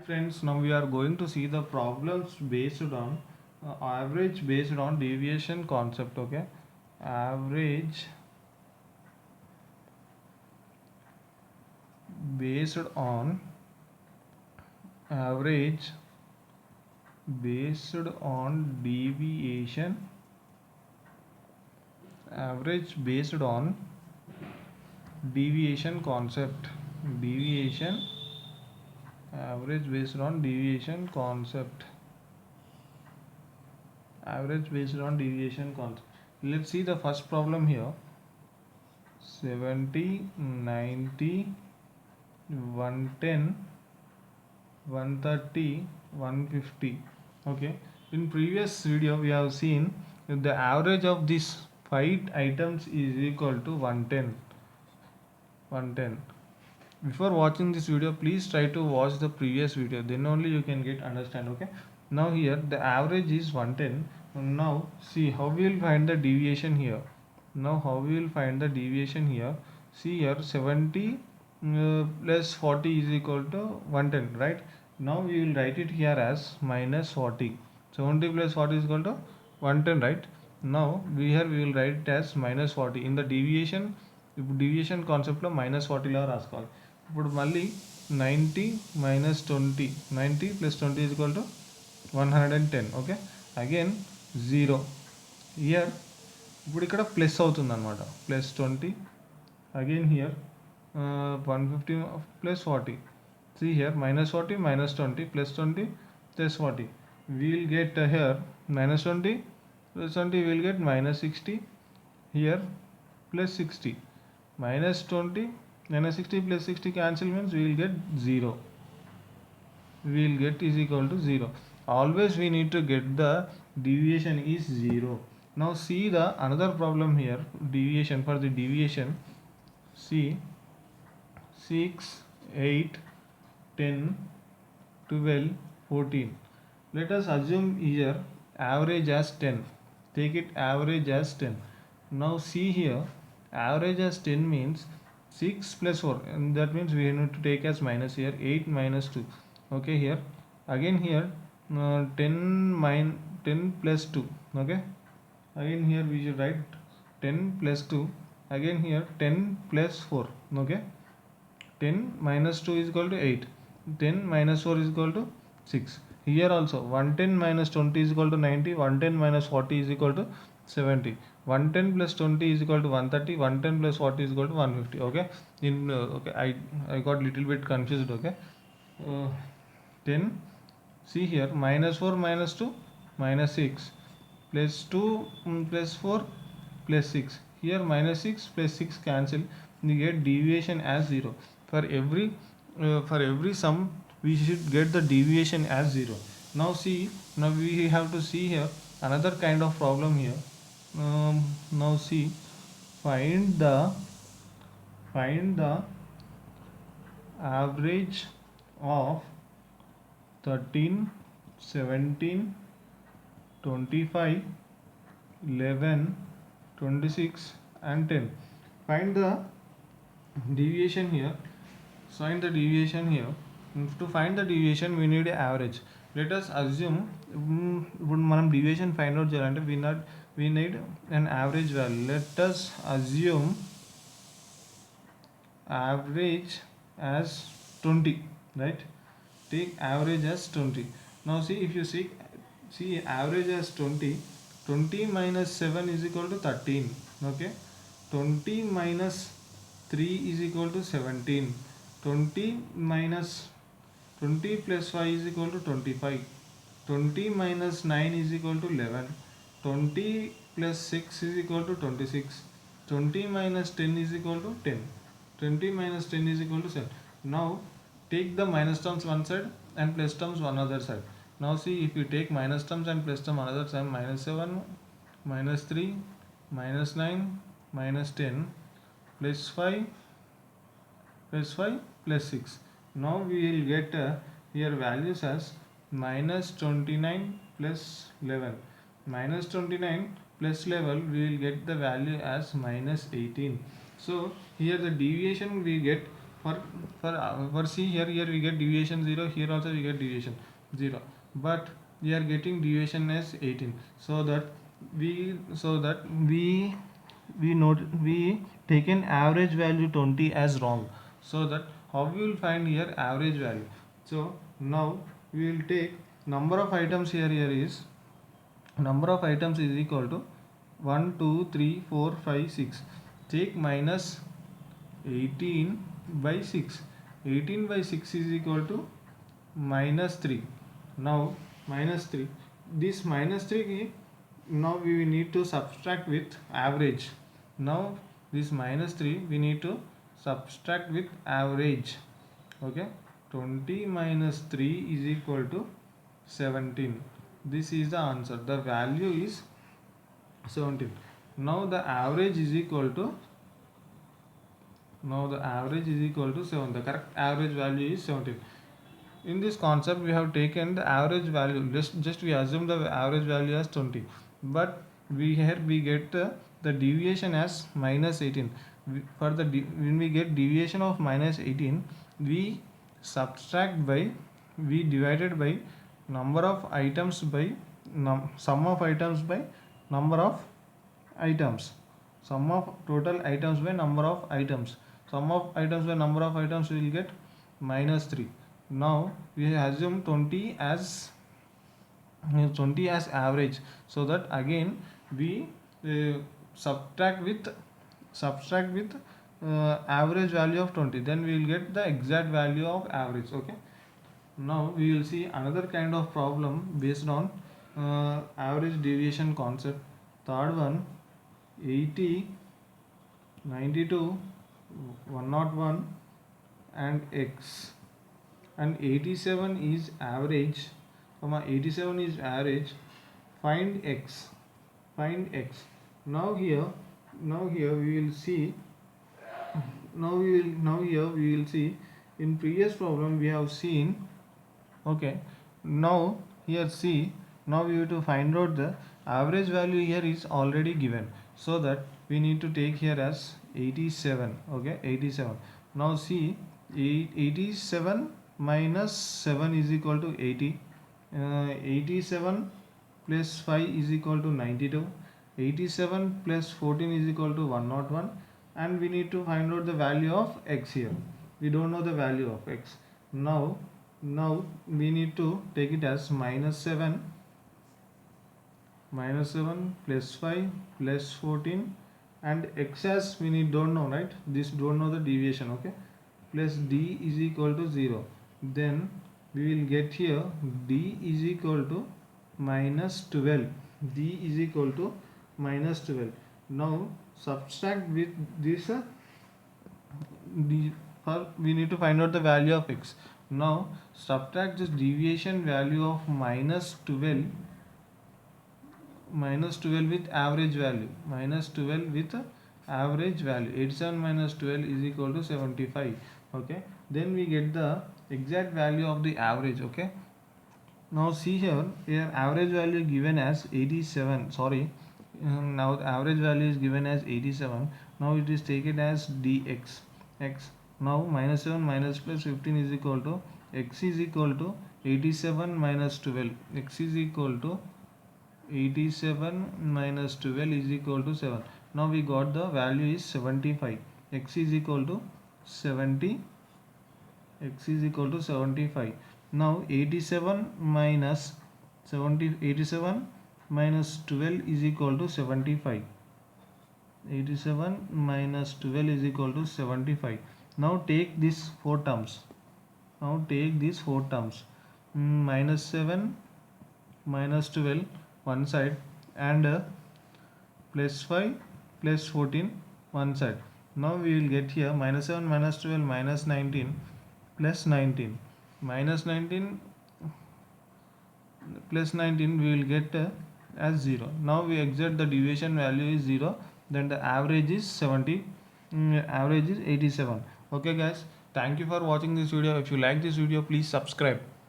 friends, now we are going to see the problems based on average based on deviation concept. Okay, average based on average based on deviation, average based on deviation concept, deviation, average based on deviation concept, average based on deviation concept. Let's see the first problem here. 70, 90, 110, 130, 150. Okay, in previous video we have seen that the average of these 5 items is equal to 110. 110. Before watching this video, please try to watch the previous video, then only you can get understand. Okay, now here the average is 110. Now see how we will find the deviation here. Now how we will find the deviation here? See here, 70 plus 40 is equal to 110, right? Now we will write it here as minus 40. 70 plus 40 is equal to 110, right? Now we will write it as minus 40. In the deviation concept లో minus 40 రాసుకోవాలి. ఇప్పుడు మళ్ళీ 90 minus 20, 90 plus 20 is equal to 110. Okay, again 0 here. ఇప్పుడు ఇక్కడ plus అవుతుంది అనమాట, plus 20, again here 150 plus 40. See here, minus 40 minus 20 plus 20 plus 40. We will get here minus 20 plus 20, we will get minus 60. Here plus 60. Minus 20 minus 60 plus 60 cancel means we will get 0. We will get is equal to 0. Always we need to get the deviation is 0. Now see the another problem here. Deviation, for the deviation, see 6, 8, 10, 12, 14. Let us assume here average as 10. Take it average as 10. Now see here, average as 10 means 6 plus 4, and that means we need to take as minus here, 8 minus 2. Okay, here again here 10 plus 2. Okay, again here we should write 10 plus 2, again here 10 plus 4. Okay, 10 minus 2 is equal to 8, 10 minus 4 is equal to 6. Here also 110 minus 20 is equal to 90, 110 minus 40 is equal to 70, 110 plus 20 is equal to 130, 110 plus 40 is equal to 150. Okay, okay, I got little bit confused. Okay, 10, see here, minus 4 minus 2 minus 6 plus 2 plus 4 plus 6. Here minus 6 plus 6 cancel, we get deviation as 0. For every sum we should get the deviation as 0. Now see, now we have to see here another kind of problem here. Now see, find the average of 13, 17, 25, 11, 26 and 10. Find the deviation here. Find the deviation here. To find the deviation we need an average. Let us assume ఇప్పుడు మనం deviation find out చేయాలంటే we need an average value. Let us assume average as 20, right? Take average as 20. Now see, if you see average as 20, 20 minus 7 is equal to 13. Okay, 20 minus 3 is equal to 17, 20 minus 20 plus 5 is equal to 25, 20 minus 9 is equal to 11, 20 plus 6 is equal to 26, 20 minus 10 is equal to 10, 20 minus 10 is equal to 7. Now take the minus terms one side and plus terms one other side. Now see, if you take minus terms and plus term another side, minus 7, minus 3, minus 9, minus 10, plus 5, plus 5, plus 6. Now we will get here values as minus 29 plus 11. Minus 29 plus 11, we will get the value as minus 18. So here the deviation we get for C, here we get deviation 0, here also we get deviation 0, but we are getting deviation as 18, so that we taken average value 20 as wrong. So that how we will find here average value? So now we will take number of items. Here is number of items is equal to 1 2 3 4 5 6. Take minus 18 by 6. 18 by 6 is equal to minus 3. Now minus 3, this minus 3, now we need to subtract with average. Now this minus 3 we need to subtract with average. Okay, 20 minus 3 is equal to 17. This is the answer. The value is 17. Now the average is equal to 7. The correct average value is 17. In this concept we have taken the average value, just we assume the average value as 20, but we get the deviation as minus 18. When we get deviation of minus 18, we divided by number of items by sum of items by number of items, sum of total items by number of items. Sum of items by number of items we will get minus 3. Now we assume 20 as average, so that again we subtract with average value of 20, then we will get the exact value of average. Okay, now we will see another kind of problem based on average deviation concept. Third one, 80, 92, 101 and x, and 87 is average, 87 is average. Find x. Now here we will see. Now here we will see, in previous problem we have seen. Okay, now here see, now we have to find out the average value. Here is already given, so that we need to take here as 87. Okay, 87. Now see, 87 minus 7 is equal to 80. 87 plus 5 is equal to 92. 87 plus 14 is equal to 101, and we need to find out the value of x. Here we don't know the value of x. Now we need to take it as minus 7 plus 5 plus 14, and x as we don't know, right? This don't know the deviation. Okay, plus d is equal to 0. Then we will get here d is equal to minus 12. d is equal to minus 12. Now subtract with this we need to find out the value of x. Now subtract this deviation value of minus 12 with average value. 87 minus 12 is equal to 75. Okay, then we get the exact value of the average. Okay, now see here average value given as 87. Now the average value is given as 87. Now it is taken as dx. Now minus 7 minus plus 15 is equal to x is equal to 87 minus 12. X is equal to 87 minus 12 is equal to 7. Now we got the value is 75. X is equal to 75. Now 87 minus 87 minus 12 is equal to 75. 87 minus 12 is equal to 75. Now take these four terms. Minus 7 minus 12 one side, and plus 5 plus 14 one side. Now we will get here minus 7 minus 12 minus 19 plus 19. Minus 19 plus 19 we will get as 0. Now we exert the deviation value is 0. Then the average is 70. Average is 87. Okay guys, thank you for watching this video. If you like this video, please subscribe.